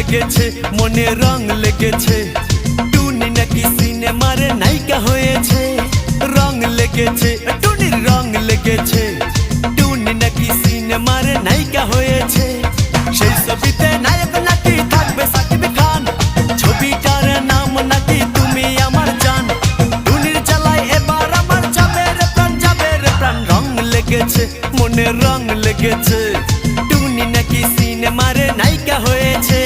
লেগেছে মনে রং লেগেছে টুনি নাকি সিনেমার নায়িকা হয়েছে রং লেগেছে টুনির রং লেগেছে টুনি নাকি সিনেমার নায়িকা হয়েছে সেই ছবিতে নায়ক নাকি থাকবে সাকিব খান ছবিটার নাম নাকি তুমি আমার জান টুনির জ্বালায় এবার আমার যাবে রে প্রাণ রং লেগেছে মনে রং লেগেছে টুনি নাকি সিনেমার নায়িকা হয়েছে।